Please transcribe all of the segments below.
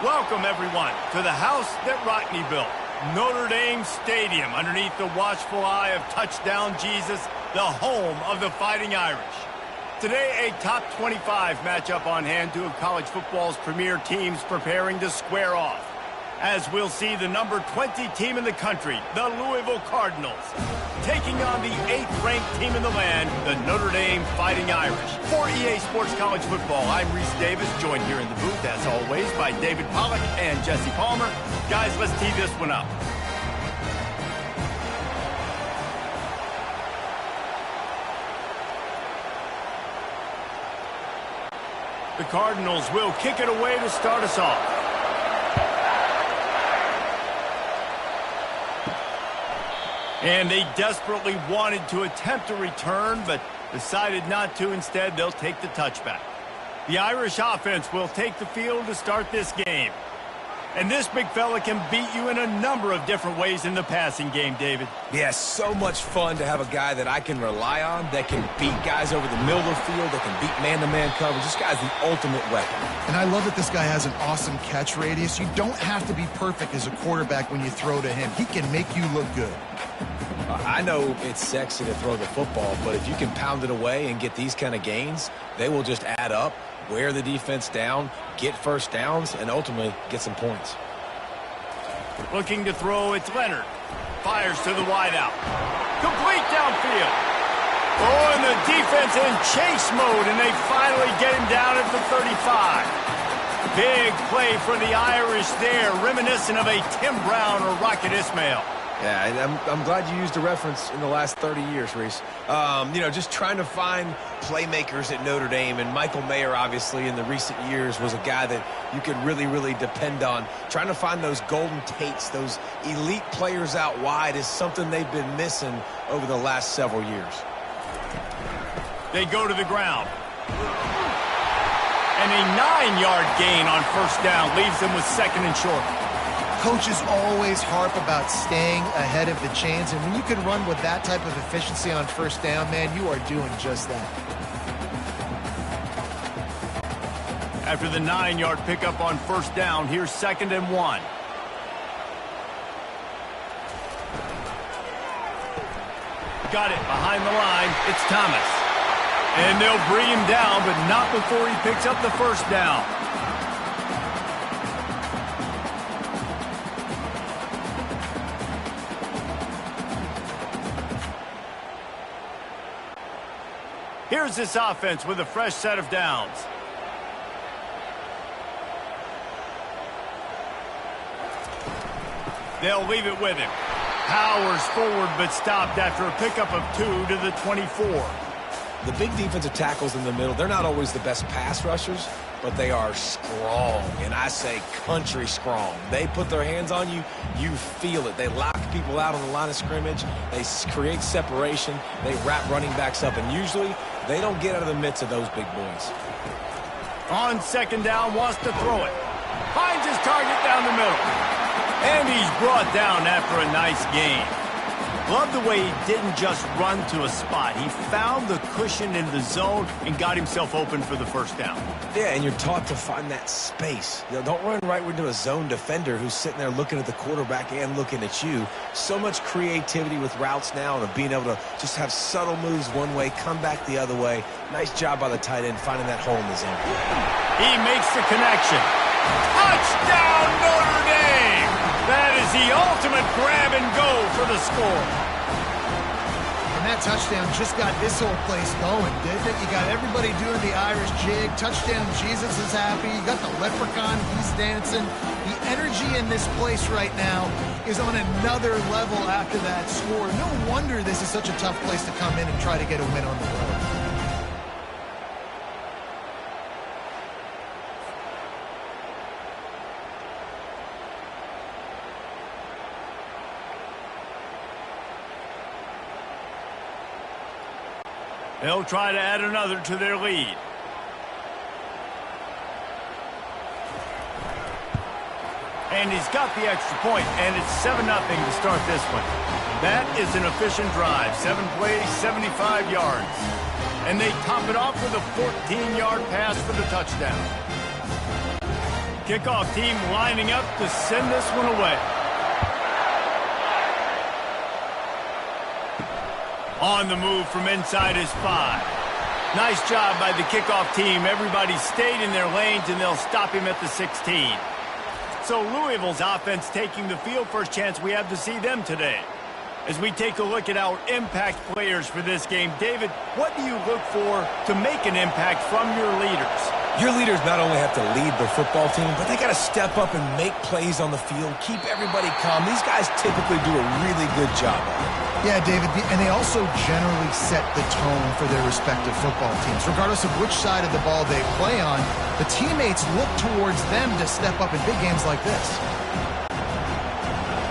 Welcome, everyone, to the house that Rockney built, Notre Dame Stadium, underneath the watchful eye of Touchdown Jesus, the home of the Fighting Irish. Today, a top 25 matchup on hand, two of college football's premier teams preparing to square off. As we'll see the number 20 team in the country, the Louisville Cardinals, taking on the 8th-ranked team in the land, the Notre Dame Fighting Irish. For EA Sports College Football, I'm Reese Davis, joined here in the booth, as always, by David Pollack and Jesse Palmer. Guys, let's tee this one up. The Cardinals will kick it away to start us off. And they desperately wanted to attempt a return, but decided not to. Instead, they'll take the touchback. The Irish offense will take the field to start this game. And this big fella can beat you in a number of different ways in the passing game, David. Yeah, so much fun to have a guy that I can rely on, that can beat guys over the middle of the field, that can beat man-to-man coverage. This guy's the ultimate weapon. And I love that this guy has an awesome catch radius. You don't have to be perfect as a quarterback when you throw to him. He can make you look good. I know it's sexy to throw the football, but if you can pound it away and get these kind of gains, they will just add up, wear the defense down, get first downs, and ultimately get some points. Looking to throw, it's Leonard. Fires to the wideout. Complete downfield. Oh, and the defense in chase mode, and they finally get him down at the 35. Big play for the Irish there, reminiscent of a Tim Brown or Rocket Ismail. Yeah, and I'm glad you used a reference in the last 30 years, Reese. Just trying to find playmakers at Notre Dame, and Michael Mayer, obviously, in the recent years, was a guy that you could really, really depend on. Trying to find those golden Tates, those elite players out wide is something they've been missing over the last several years. They go to the ground. And a 9-yard gain on first down leaves them with second and short. Coaches always harp about staying ahead of the chains, and when you can run with that type of efficiency on first down, man, you are doing just that. After the 9-yard pickup on first down, here's 2nd and 1. Got it behind the line. It's Thomas. And they'll bring him down, but not before he picks up the first down. Here's this offense with a fresh set of downs. They'll leave it with him. Powers forward, but stopped after a pickup of 2 to the 24. The big defensive tackles in the middle, they're not always the best pass rushers, but they are strong, and I say country strong. They put their hands on you, you feel it. They lock people out on the line of scrimmage. They create separation. They wrap running backs up, and usually they don't get out of the midst of those big boys. On second down, wants to throw it. Finds his target down the middle. And he's brought down after a nice gain. Love the way he didn't just run to a spot. He found the cushion in the zone and got himself open for the first down. Yeah, and you're taught to find that space. Don't run right into a zone defender who's sitting there looking at the quarterback and looking at you. So much creativity with routes now and being able to just have subtle moves one way, come back the other way. Nice job by the tight end finding that hole in the zone. He makes the connection. Touchdown, Notre Dame! That is the ultimate grab and go for the score. And that touchdown just got this whole place going, didn't it? You got everybody doing the Irish jig. Touchdown Jesus is happy. You got the leprechaun, he's dancing. The energy in this place right now is on another level after that score. No wonder this is such a tough place to come in and try to get a win on the road. They'll try to add another to their lead. And he's got the extra point, and it's 7-0 to start this one. That is an efficient drive. 7 plays, 75 yards. And they top it off with a 14-yard pass for the touchdown. Kickoff team lining up to send this one away. On the move from inside his 5. Nice job by the kickoff team. Everybody stayed in their lanes, and they'll stop him at the 16. So Louisville's offense taking the field. First chance we have to see them today. As we take a look at our impact players for this game, David, what do you look for to make an impact from your leaders? Your leaders not only have to lead the football team, but they got to step up and make plays on the field, keep everybody calm. These guys typically do a really good job of it. Yeah, David, and they also generally set the tone for their respective football teams. Regardless of which side of the ball they play on, the teammates look towards them to step up in big games like this.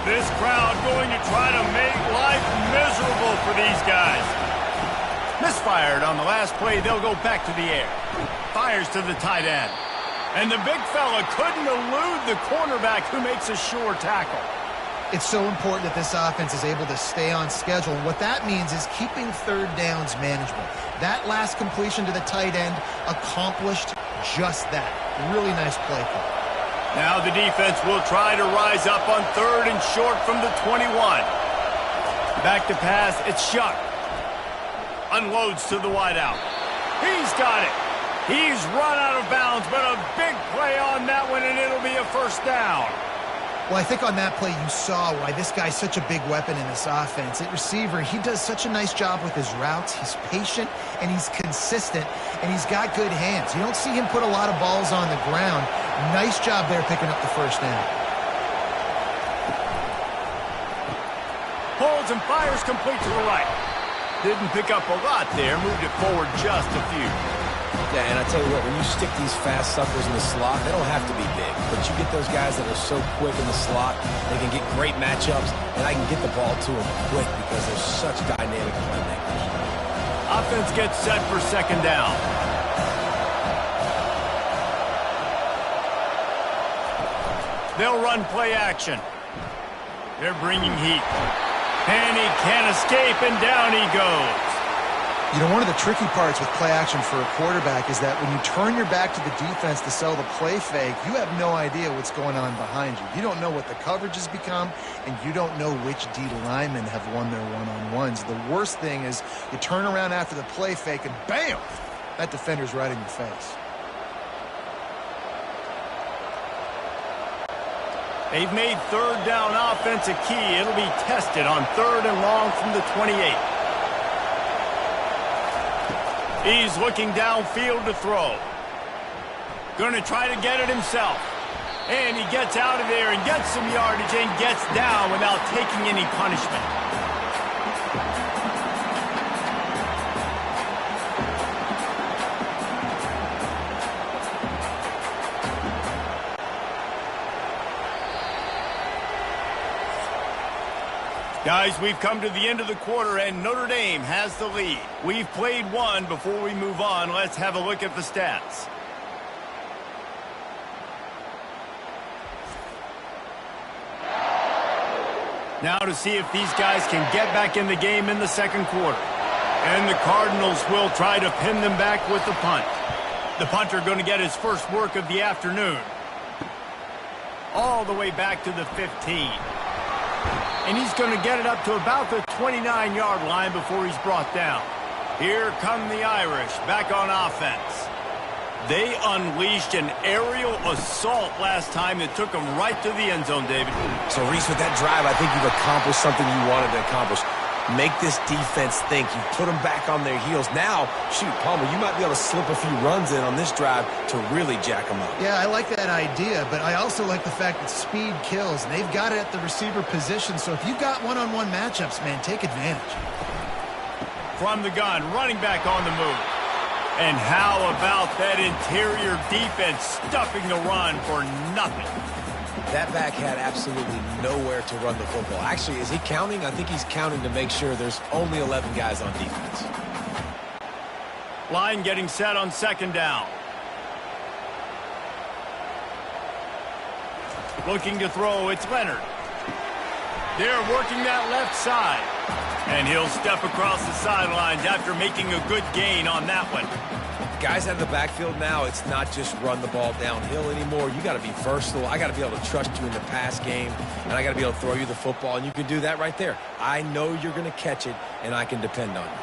This crowd going to try to make life miserable for these guys. Misfired on the last play. They'll go back to the air. Fires to the tight end. And the big fella couldn't elude the cornerback who makes a sure tackle. It's so important that this offense is able to stay on schedule. What that means is keeping third downs manageable. That last completion to the tight end accomplished just that. Really nice play call. Now the defense will try to rise up on 3rd and short from the 21. Back to pass, it's Shuck. Unloads to the wideout. He's got it. He's run out of bounds, but a big play on that one, and it'll be a first down. Well, I think on that play you saw why this guy's such a big weapon in this offense. At receiver, he does such a nice job with his routes. He's patient, and he's consistent, and he's got good hands. You don't see him put a lot of balls on the ground. Nice job there picking up the first down. Holds and fires complete to the right. Didn't pick up a lot there. Moved it forward just a few. Yeah, and I tell you what, when you stick these fast suckers in the slot, they don't have to be big. But you get those guys that are so quick in the slot, they can get great matchups, and I can get the ball to them quick because they're such dynamic playmakers. Offense gets set for second down. They'll run play action. They're bringing heat. And he can't escape, and down he goes. You know, one of the tricky parts with play action for a quarterback is that when you turn your back to the defense to sell the play fake, you have no idea what's going on behind you. You don't know what the coverage has become, and you don't know which D linemen have won their one-on-ones. The worst thing is you turn around after the play fake, and bam! That defender's right in your face. They've made third down offense a key. It'll be tested on 3rd and long from the 28. He's looking downfield to throw. Going to try to get it himself. And he gets out of there and gets some yardage and gets down without taking any punishment. Guys, we've come to the end of the quarter, and Notre Dame has the lead. We've played one. Before we move on, let's have a look at the stats. Now to see if these guys can get back in the game in the second quarter. And the Cardinals will try to pin them back with the punt. The punter going to get his first work of the afternoon. All the way back to the 15. And he's going to get it up to about the 29-yard line before he's brought down. Here come the Irish back on offense. They unleashed an aerial assault last time that took them right to the end zone, David. So, Reese, with that drive, I think you've accomplished something you wanted to accomplish. Make this defense think. You put them back on their heels. Now, shoot, Palmer, you might be able to slip a few runs in on this drive to really jack them up. Yeah, I like that idea, but I also like the fact that speed kills. They've got it at the receiver position, so if you've got one-on-one matchups, man, take advantage. From the gun, running back on the move. And how about that interior defense stuffing the run for nothing? That back had absolutely nowhere to run the football. Actually, is he counting? I think he's counting to make sure there's only 11 guys on defense. Line getting set on second down. Looking to throw, it's Leonard. They're working that left side. And he'll step across the sidelines after making a good gain on that one. guys out of the backfield now, it's not just run the ball downhill anymore. You got to be versatile. I got to be able to trust you in the pass game, and I got to be able to throw you the football, and you can do that right there. I know you're going to catch it, and I can depend on you.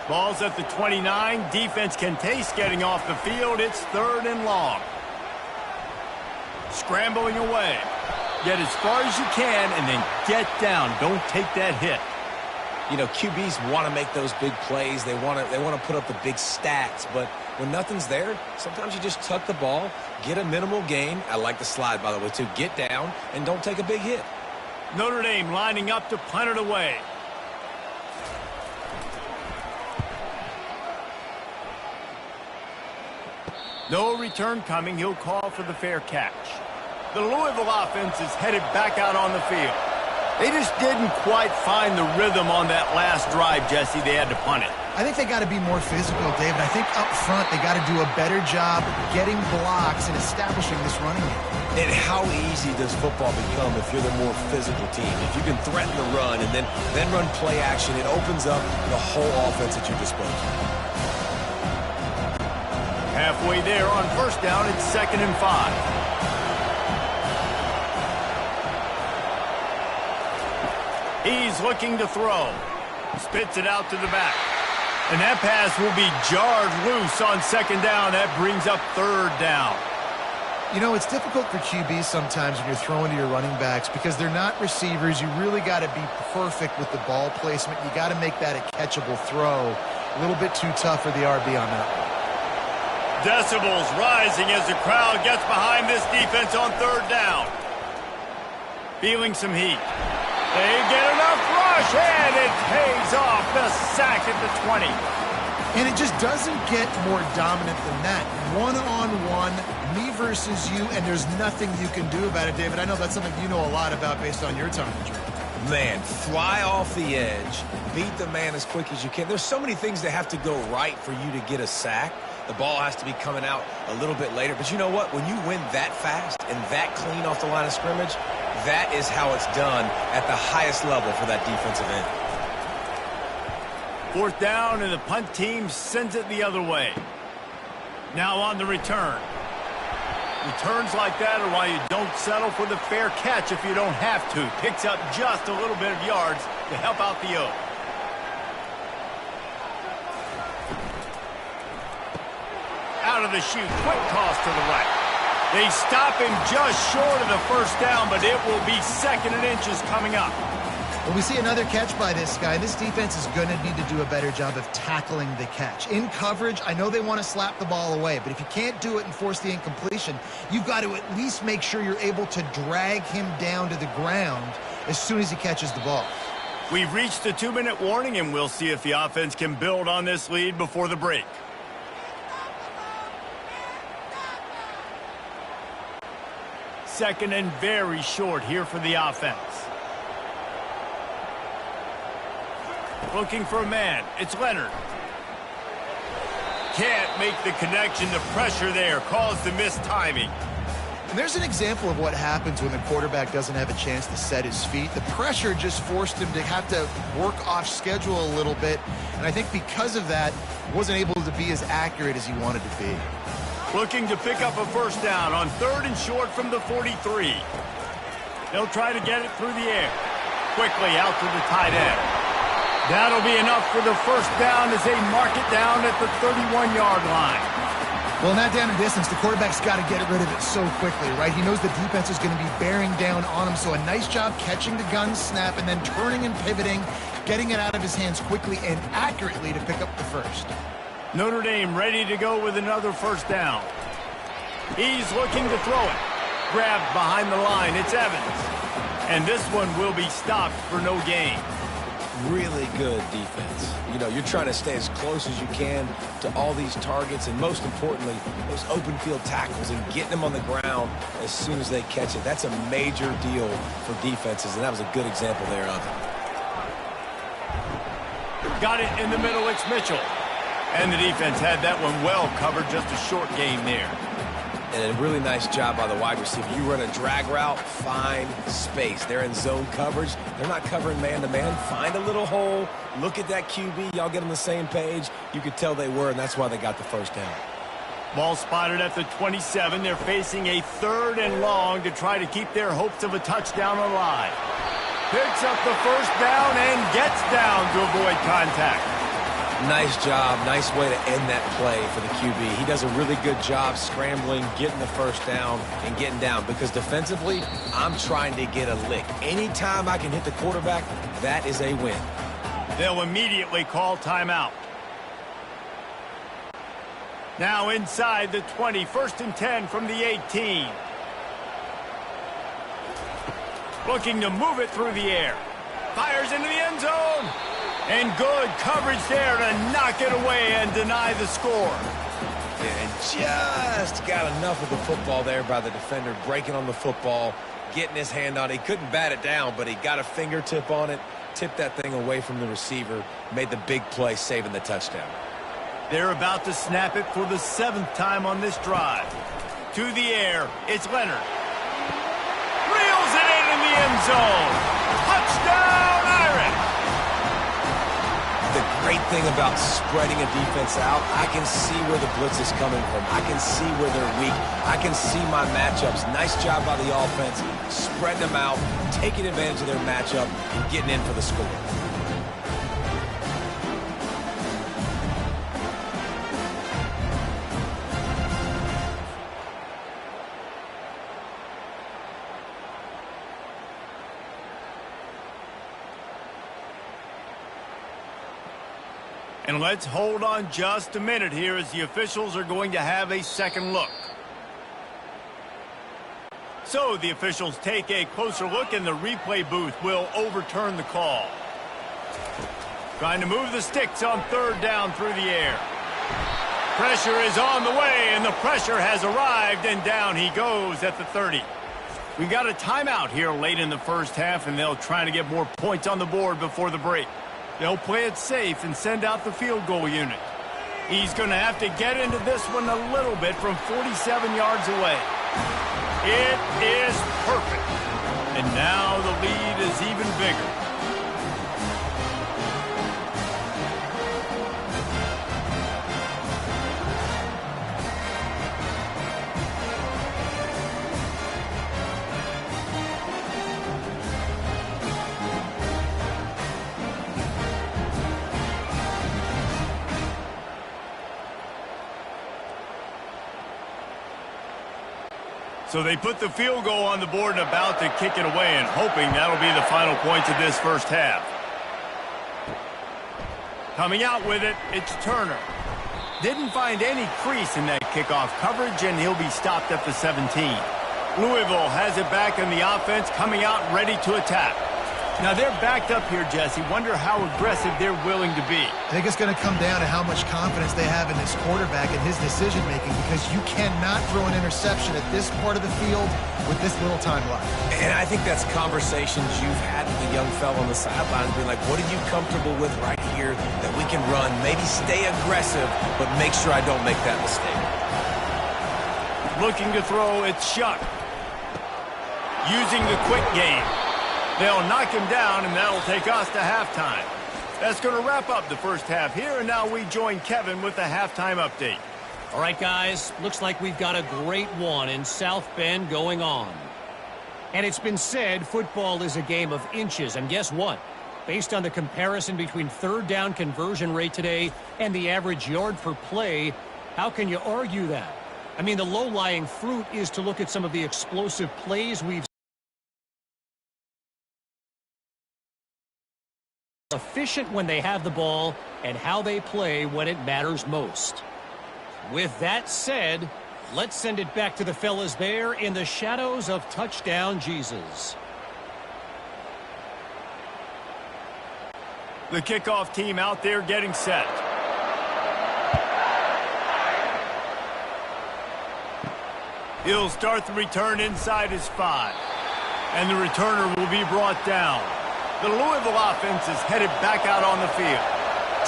Ball's at the 29. Defense can taste getting off the field. It's 3rd and long. Scrambling away. Get as far as you can, and then get down. Don't take that hit. You know, QBs want to make those big plays. They want to put up the big stats. But when nothing's there, sometimes you just tuck the ball, get a minimal gain. I like the slide, by the way, too. Get down and don't take a big hit. Notre Dame lining up to punt it away. No return coming. He'll call for the fair catch. The Louisville offense is headed back out on the field. They just didn't quite find the rhythm on that last drive, Jesse. They had to punt it. I think they got to be more physical, David. I think up front they got to do a better job getting blocks and establishing this running game. And how easy does football become if you're the more physical team? If you can threaten the run and then run play action, it opens up the whole offense at your disposal. Halfway there on first down, it's 2nd and 5. He's looking to throw. Spits it out to the back. And that pass will be jarred loose on 2nd down. That brings up 3rd down. You know, it's difficult for QBs sometimes when you're throwing to your running backs because they're not receivers. You really got to be perfect with the ball placement. You got to make that a catchable throw. A little bit too tough for the RB on that. Decibels rising as the crowd gets behind this defense on 3rd down. Feeling some heat. They get enough rush, and it pays off. The sack at the 20. And it just doesn't get more dominant than that. One-on-one, me versus you, and there's nothing you can do about it, David. I know that's something you know a lot about based on your time in Georgia. Man, fly off the edge, beat the man as quick as you can. There's so many things that have to go right for you to get a sack. The ball has to be coming out a little bit later. But you know what? When you win that fast and that clean off the line of scrimmage, that is how it's done at the highest level for that defensive end. 4th down, and the punt team sends it the other way. Now on the return. Returns like that are why you don't settle for the fair catch if you don't have to. Picks up just a little bit of yards to help out the O. Out of the chute, quick toss to the right. They stop him just short of the 1st down, but it will be 2nd and inches coming up. Well, we see another catch by this guy. This defense is going to need to do a better job of tackling the catch. In coverage, I know they want to slap the ball away, but if you can't do it and force the incompletion, you've got to at least make sure you're able to drag him down to the ground as soon as he catches the ball. We've reached the 2-minute warning, and we'll see if the offense can build on this lead before the break. Second and very short here for the offense. Looking for a man. It's Leonard. Can't make the connection. The pressure there caused the missed timing. And there's an example of what happens when the quarterback doesn't have a chance to set his feet. The pressure just forced him to have to work off schedule a little bit. And I think because of that, wasn't able to be as accurate as he wanted to be. Looking to pick up a 1st down on 3rd and short from the 43. They'll try to get it through the air. Quickly out to the tight end. That'll be enough for the 1st down as they mark it down at the 31-yard line. Well, in that down and distance, the quarterback's got to get rid of it so quickly, right? He knows the defense is going to be bearing down on him, so a nice job catching the gun snap and then turning and pivoting, getting it out of his hands quickly and accurately to pick up the 1st. Notre Dame ready to go with another 1st down. He's looking to throw it. Grabbed behind the line. It's Evans. And this one will be stopped for no gain. Really good defense. You know, you're trying to stay as close as you can to all these targets, and most importantly, those open field tackles and getting them on the ground as soon as they catch it. That's a major deal for defenses, and that was a good example there of it. Got it in the middle. It's Mitchell. And the defense had that one well covered. Just a short game there. And a really nice job by the wide receiver. You run a drag route, find space. They're in zone coverage. They're not covering man-to-man. Find a little hole. Look at that QB. Y'all get on the same page. You could tell they were, and that's why they got the first down. Ball spotted at the 27. They're facing a 3rd and long to try to keep their hopes of a touchdown alive. Picks up the first down and gets down to avoid contact. Nice job. Nice way to end that play for the QB. He does a really good job scrambling, getting the first down, and getting down. Because defensively, I'm trying to get a lick. Anytime I can hit the quarterback, that is a win. They'll immediately call timeout. Now inside the 20, 1st and 10 from the 18. Looking to move it through the air. Fires into the end zone. And good coverage there to knock it away and deny the score. And just got enough of the football there by the defender, breaking on the football, getting his hand on it. He couldn't bat it down, but he got a fingertip on it, tipped that thing away from the receiver, made the big play, saving the touchdown. They're about to snap it for the 7th time on this drive. To the air, it's Leonard. Reels it in the end zone. Touchdown, Irish! The great thing about spreading a defense out, I can see where the blitz is coming from. I can see where they're weak. I can see my matchups. Nice job by the offense, spreading them out, taking advantage of their matchup, and getting in for the score. And let's hold on just a minute here as the officials are going to have a second look. So the officials take a closer look and the replay booth will overturn the call. Trying to move the sticks on 3rd down through the air. Pressure is on the way and the pressure has arrived and down he goes at the 30. We've got a timeout here late in the first half and they'll try to get more points on the board before the break. They'll play it safe and send out the field goal unit. He's going to have to get into this one a little bit from 47 yards away. It is perfect. And now the lead is even bigger. So they put the field goal on the board and about to kick it away and hoping that'll be the final points of this first half. Coming out with it, it's Turner. Didn't find any crease in that kickoff coverage and he'll be stopped at the 17. Louisville has it back in the offense, coming out ready to attack. Now they're backed up here, Jesse. Wonder how aggressive they're willing to be. I think it's going to come down to how much confidence they have in this quarterback and his decision-making because you cannot throw an interception at this part of the field with this little time left. And I think that's conversations you've had with the young fella on the sidelines being like, what are you comfortable with right here that we can run? Maybe stay aggressive, but make sure I don't make that mistake. Looking to throw, it's Shuck. Using the quick game. They'll knock him down, and that'll take us to halftime. That's going to wrap up the first half here, and now we join Kevin with the halftime update. All right, guys, looks like we've got a great one in South Bend going on. And it's been said football is a game of inches, and guess what? Based on the comparison between 3rd down conversion rate today and the average yard per play, how can you argue that? I mean, the low-lying fruit is to look at some of the explosive plays we've efficient when they have the ball and how they play when it matters most. With that said, let's send it back to the fellas there in the shadows of touchdown Jesus. The kickoff team out there getting set. He'll start the return inside his 5. And the returner will be brought down. The Louisville offense is headed back out on the field.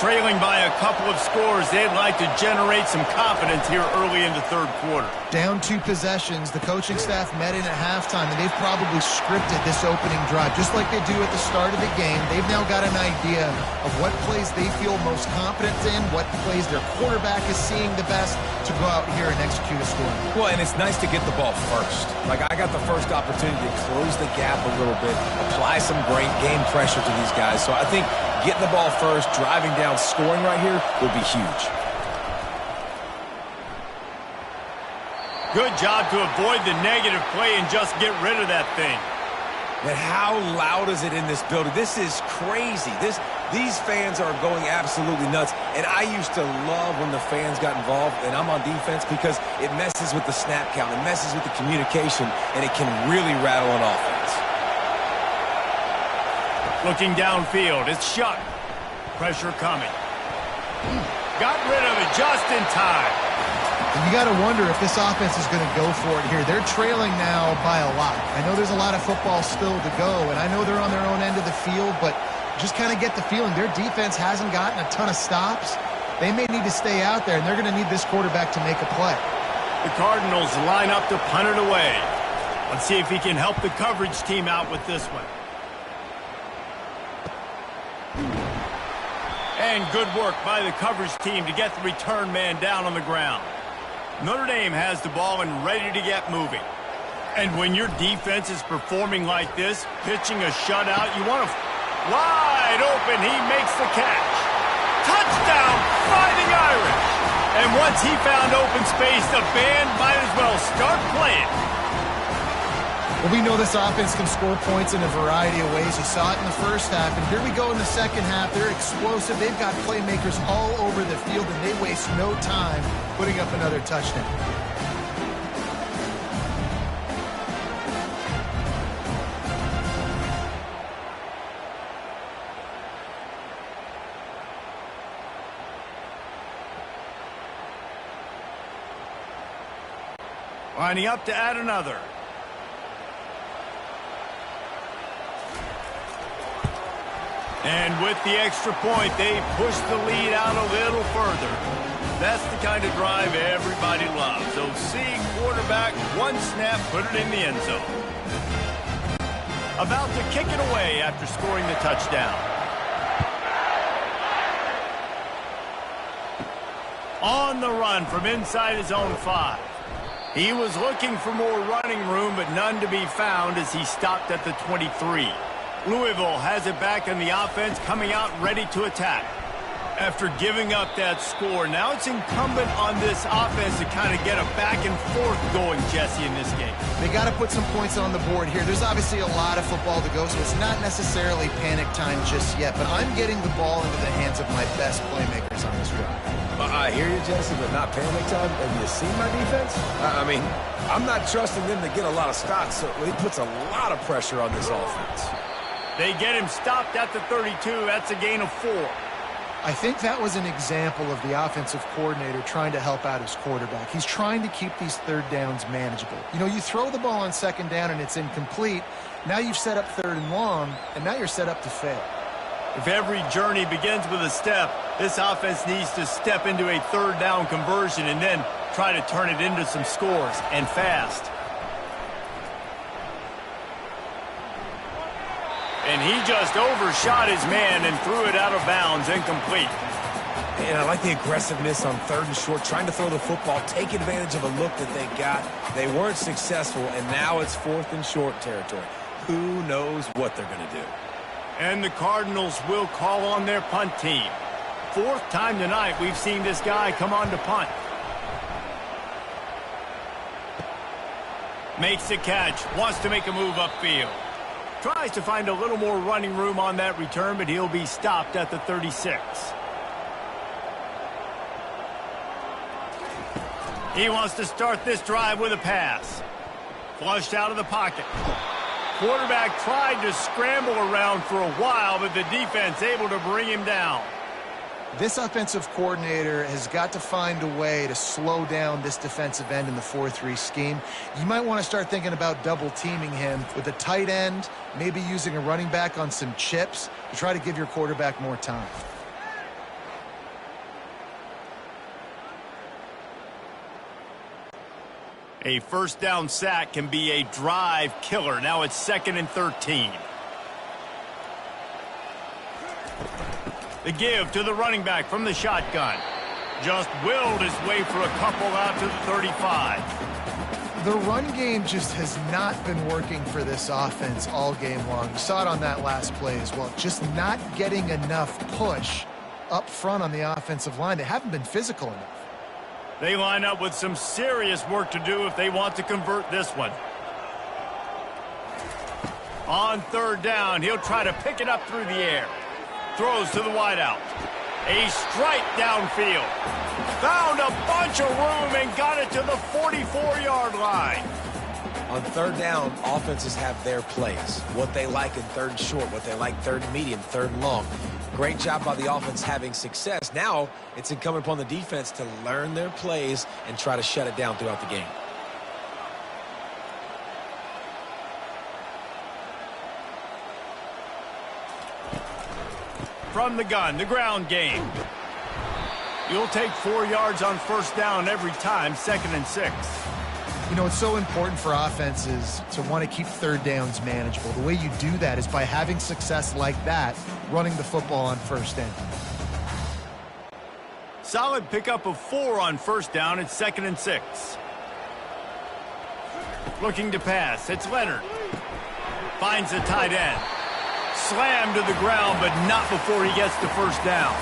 Trailing by a couple of scores, they'd like to generate some confidence here early in the third quarter. Down 2 possessions, the coaching staff met in at halftime, and they've probably scripted this opening drive. Just like they do at the start of the game, they've now got an idea of what plays they feel most confident in, what plays their quarterback is seeing the best to go out here and execute a score. Well, and it's nice to get the ball first. Like, I got the first opportunity to close the gap a little bit, apply some great game pressure to these guys. So I think getting the ball first, driving down, scoring right here will be huge. Good job to avoid the negative play and just get rid of that thing. And how loud is it in this building? This is crazy. These fans are going absolutely nuts. And I used to love when the fans got involved, and I'm on defense, because it messes with the snap count. It messes with the communication, and it can really rattle an offense. Looking downfield, it's Shuck. Pressure coming. Got rid of it just in time. And you got to wonder if this offense is going to go for it here. They're trailing now by a lot. I know there's a lot of football still to go, and I know they're on their own end of the field, but just kind of get the feeling their defense hasn't gotten a ton of stops. They may need to stay out there, and they're going to need this quarterback to make a play. The Cardinals line up to punt it away. Let's see if he can help the coverage team out with this one. And good work by the coverage team to get the return man down on the ground. Notre Dame has the ball and ready to get moving. And when your defense is performing like this, pitching a shutout, you want to... Wide open, he makes the catch. Touchdown, Fighting Irish! And once he found open space, the band might as well start playing. Well, we know this offense can score points in a variety of ways. You saw it in the first half, and here we go in the second half. They're explosive. They've got playmakers all over the field, and they waste no time putting up another touchdown. Lining up to add another. And with the extra point, they push the lead out a little further. That's the kind of drive everybody loves. So see quarterback, one snap, put it in the end zone. About to kick it away after scoring the touchdown. On the run from inside his own 5. He was looking for more running room, but none to be found as he stopped at the 23. Louisville has it back in the offense, coming out ready to attack. After giving up that score, now it's incumbent on this offense to kind of get a back and forth going, Jesse, in this game. They got to put some points on the board here. There's obviously a lot of football to go, so it's not necessarily panic time just yet, but I'm getting the ball into the hands of my best playmakers on this drive. I hear you, Jesse, but not panic time. Have you seen my defense? I mean, I'm not trusting them to get a lot of stops, so it puts a lot of pressure on this offense. They get him stopped at the 32. That's a gain of 4. I think that was an example of the offensive coordinator trying to help out his quarterback. He's trying to keep these third downs manageable. You know, you throw the ball on second down and it's incomplete. Now you've set up third and long, and now you're set up to fail. If every journey begins with a step, this offense needs to step into a third down conversion and then try to turn it into some scores, and fast. And he just overshot his man and threw it out of bounds, incomplete. And I like the aggressiveness on third and short, trying to throw the football, take advantage of a look that they got. They weren't successful, and now it's fourth and short territory. Who knows what they're going to do? And the Cardinals will call on their punt team. 4th time tonight we've seen this guy come on to punt. Makes the catch, wants to make a move upfield. Tries to find a little more running room on that return, but he'll be stopped at the 36. He wants to start this drive with a pass. Flushed out of the pocket. Quarterback tried to scramble around for a while, but the defense able to bring him down. This offensive coordinator has got to find a way to slow down this defensive end in the 4-3 scheme. You might want to start thinking about double-teaming him with a tight end, maybe using a running back on some chips to try to give your quarterback more time. A first down sack can be a drive killer. Now it's 2nd and 13. The give to the running back from the shotgun. Just willed his way for a couple out to the 35. The run game just has not been working for this offense all game long. You saw it on that last play as well. Just not getting enough push up front on the offensive line. They haven't been physical enough. They line up with some serious work to do if they want to convert this one. On 3rd down, he'll try to pick it up through the air. Throws to the wideout. A strike downfield. Found a bunch of room and got it to the 44-yard line. On 3rd down, offenses have their plays. What they like in 3rd and short, what they like 3rd and medium, 3rd and long. Great job by the offense having success. Now it's incumbent upon the defense to learn their plays and try to shut it down throughout the game. From the gun, the ground game. You'll take 4 yards on 1st down every time, 2nd and 6. You know, it's so important for offenses to want to keep 3rd downs manageable. The way you do that is by having success like that, running the football on 1st down. Solid pickup of 4 on 1st down. It's 2nd and 6. Looking to pass. It's Leonard. Finds the tight end. Slammed to the ground, but not before he gets the 1st down.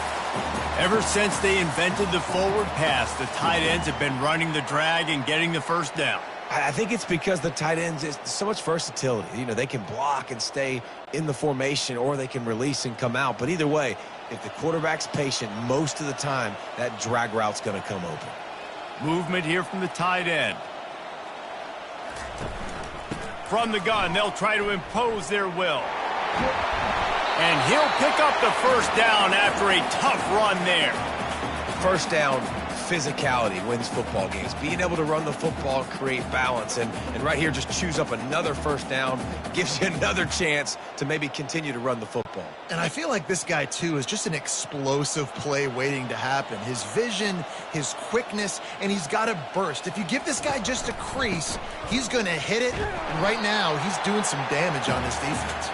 Ever since they invented the forward pass, the tight ends have been running the drag and getting the 1st down. I think it's because the tight ends, is so much versatility. You know, they can block and stay in the formation, or they can release and come out. But either way, if the quarterback's patient, most of the time, that drag route's going to come open. Movement here from the tight end. From the gun, they'll try to impose their will. And he'll pick up the 1st down after a tough run there. 1st down, physicality wins football games. Being able to run the football, create balance. And right here, just choose up another 1st down, gives you another chance to maybe continue to run the football. And I feel like this guy, too, is just an explosive play waiting to happen. His vision, his quickness, and he's got a burst. If you give this guy just a crease, he's going to hit it. And right now, he's doing some damage on this defense.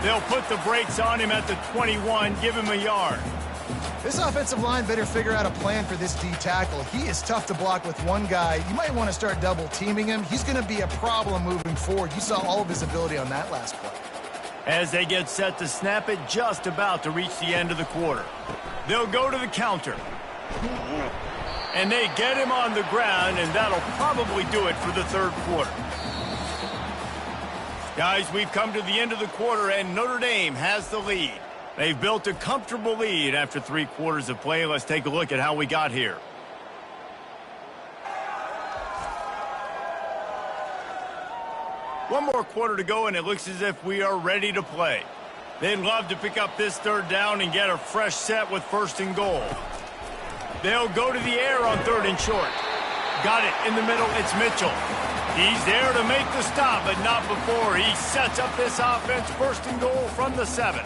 They'll put the brakes on him at the 21, give him a yard. This offensive line better figure out a plan for this D tackle. He is tough to block with one guy. You might want to start double teaming him. He's going to be a problem moving forward. You saw all of his ability on that last play. As they get set to snap it, just about to reach the end of the quarter. They'll go to the counter. And they get him on the ground, and that'll probably do it for the 3rd quarter. Guys, we've come to the end of the quarter, and Notre Dame has the lead. They've built a comfortable lead after 3 quarters of play. Let's take a look at how we got here. One more quarter to go, and it looks as if we are ready to play. They'd love to pick up this 3rd down and get a fresh set with 1st and goal. They'll go to the air on 3rd and short. Got it in the middle. It's Mitchell. He's there to make the stop, but not before. He sets up this offense, 1st and goal from the 7.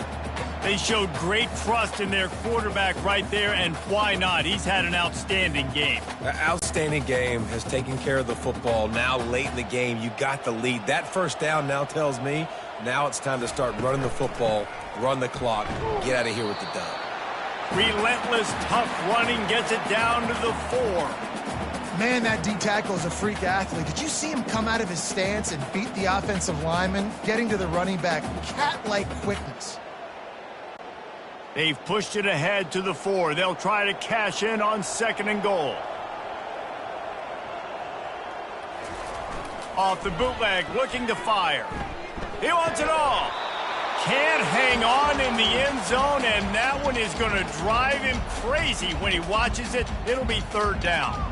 They showed great trust in their quarterback right there, and why not? He's had an outstanding game. An outstanding game, has taken care of the football. Now late in the game, you got the lead. That 1st down now tells me now it's time to start running the football, run the clock, get out of here with the dub. Relentless, tough running gets it down to the 4. Man, that D tackle is a freak athlete. Did you see him come out of his stance and beat the offensive lineman, getting to the running back? Cat-like quickness. They've pushed it ahead to the 4. They'll try to cash in on 2nd and goal. Off the bootleg, looking to fire. He wants it all. Can't hang on in the end zone, and that one is going to drive him crazy when he watches it. It'll be 3rd down.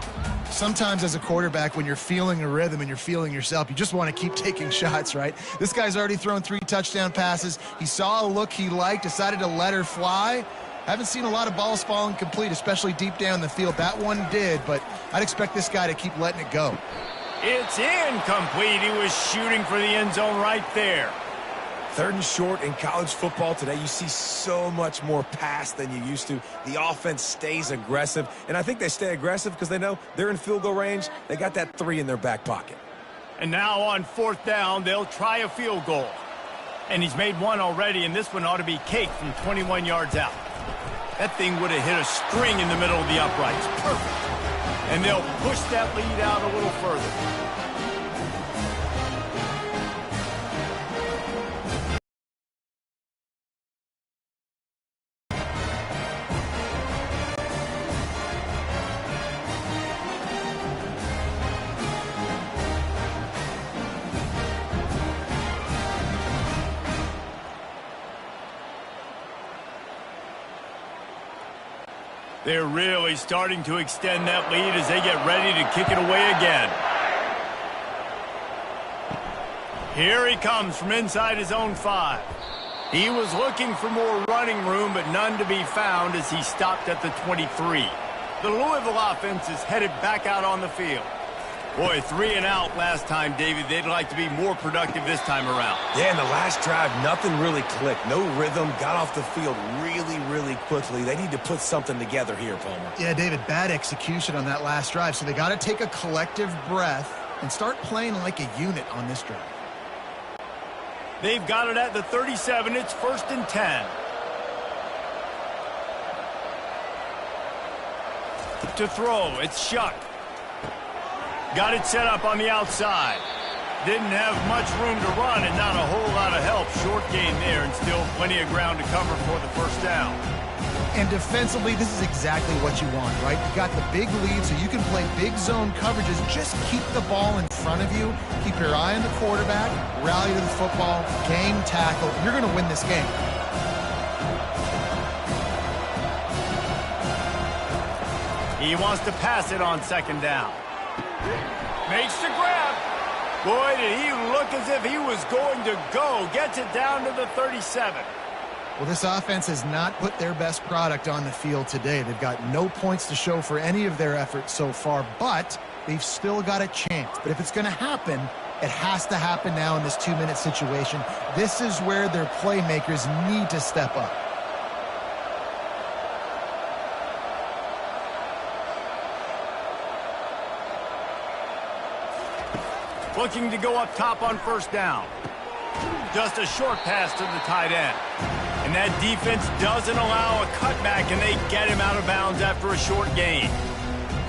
Sometimes as a quarterback, when you're feeling a rhythm and you're feeling yourself, you just want to keep taking shots, right? This guy's already thrown 3 touchdown passes. He saw a look he liked, decided to let her fly. Haven't seen a lot of balls falling complete, especially deep down the field. That one did, but I'd expect this guy to keep letting it go. It's incomplete. He was shooting for the end zone right there. 3rd and short in college football today, you see so much more pass than you used to. The offense stays aggressive, and I think they stay aggressive because they know they're in field goal range. They got that 3 in their back pocket. And now on 4th down, they'll try a field goal. And he's made one already, and this one ought to be cake from 21 yards out. That thing would have hit a string in the middle of the uprights. Perfect. And they'll push that lead out a little further. They're really starting to extend that lead as they get ready to kick it away again. Here he comes from inside his own 5. He was looking for more running room, but none to be found as he stopped at the 23. The Louisville offense is headed back out on the field. Boy, 3 and out last time, David. They'd like to be more productive this time around. Yeah, in the last drive, nothing really clicked. No rhythm, got off the field really quickly. They need to put something together here, Palmer. Yeah, David, bad execution on that last drive. So they got to take a collective breath and start playing like a unit on this drive. They've got it at the 37. It's 1st and 10. To throw, it's Shuck. Got it set up on the outside. Didn't have much room to run and not a whole lot of help. Short gain there and still plenty of ground to cover for the 1st down. And defensively, this is exactly what you want, right? You got the big lead so you can play big zone coverages. Just keep the ball in front of you. Keep your eye on the quarterback. Rally to the football. Game tackle. You're going to win this game. He wants to pass it on 2nd down. Makes the grab. Boy, did he look as if he was going to go. Gets it down to the 37. Well, this offense has not put their best product on the field today. They've got no points to show for any of their efforts so far, but they've still got a chance. But if it's going to happen, it has to happen now in this 2-minute situation. This is where their playmakers need to step up. Looking to go up top on 1st down. Just a short pass to the tight end. And that defense doesn't allow a cutback, and they get him out of bounds after a short gain.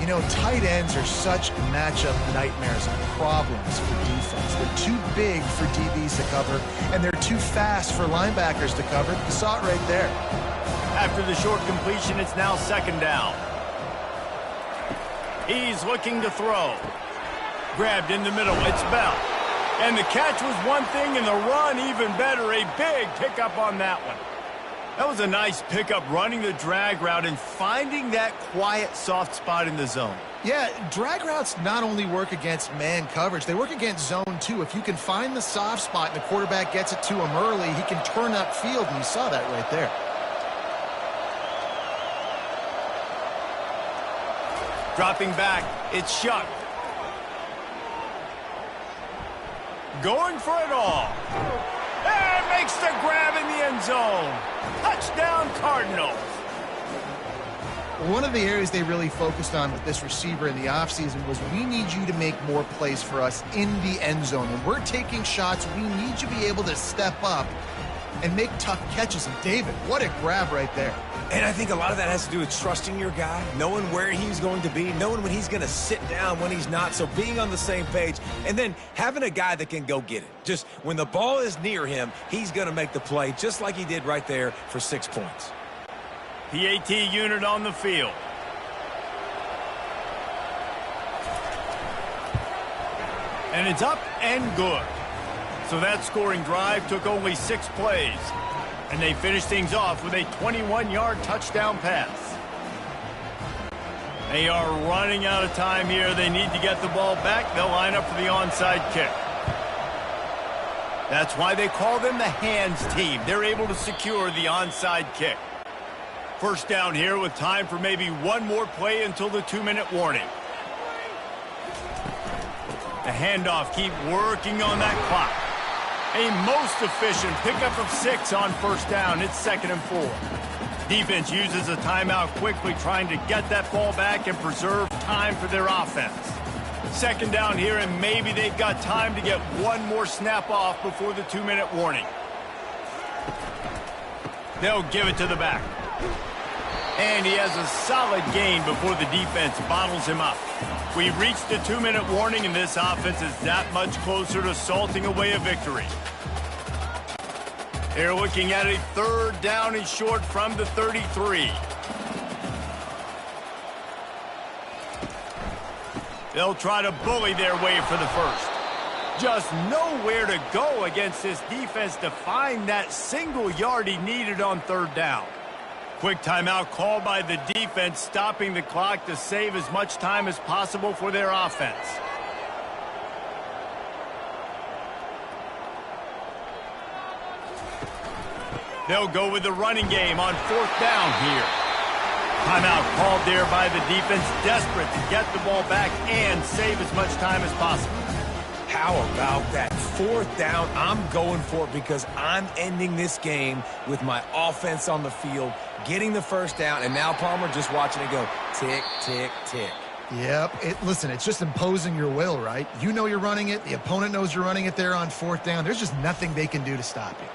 You know, tight ends are such matchup nightmares and problems for defense. They're too big for DBs to cover, and they're too fast for linebackers to cover. You saw it right there. After the short completion, it's now 2nd down. He's looking to throw. Grabbed in the middle, it's Bell. And the catch was one thing, and the run even better. A big pickup on that one. That was a nice pickup, running the drag route and finding that quiet, soft spot in the zone. Yeah, drag routes not only work against man coverage, they work against zone too. If you can find the soft spot and the quarterback gets it to him early, he can turn upfield, and you saw that right there. Dropping back, it's Shuck. Going for it all. And makes the grab in the end zone. Touchdown, Cardinals. One of the areas they really focused on with this receiver in the offseason was we need you to make more plays for us in the end zone. When we're taking shots, we need you to be able to step up and make tough catches. And David, what a grab right there. And I think a lot of that has to do with trusting your guy, knowing where he's going to be, knowing when he's going to sit down, when he's not, so being on the same page, and then having a guy that can go get it. Just when the ball is near him, he's going to make the play, just like he did right there for 6 points. PAT unit on the field. And it's up and good. So that scoring drive took only 6 plays. And they finish things off with a 21-yard touchdown pass. They are running out of time here. They need to get the ball back. They'll line up for the onside kick. That's why they call them the hands team. They're able to secure the onside kick. 1st down here with time for maybe one more play until the 2-minute warning. The handoff, keep working on that clock. A most efficient pickup of 6 on first down. It's 2nd and 4. Defense uses a timeout quickly, trying to get that ball back and preserve time for their offense. 2nd down here, and maybe they've got time to get one more snap off before the 2-minute warning. They'll give it to the back. And he has a solid gain before the defense bottles him up. We've reached the 2-minute warning, and this offense is that much closer to salting away a victory. They're looking at a 3rd down and short from the 33. They'll try to bully their way for the first. Just nowhere to go against this defense to find that single yard he needed on 3rd down. Quick timeout called by the defense, stopping the clock to save as much time as possible for their offense. They'll go with the running game on 4th down here. Timeout called there by the defense, desperate to get the ball back and save as much time as possible. How about that 4th down? I'm going for it because I'm ending this game with my offense on the field, getting the 1st down, and now Palmer just watching it go tick, tick, tick. Yep. Listen, it's just imposing your will, right? You know you're running it. The opponent knows you're running it there on 4th down. There's just nothing they can do to stop you.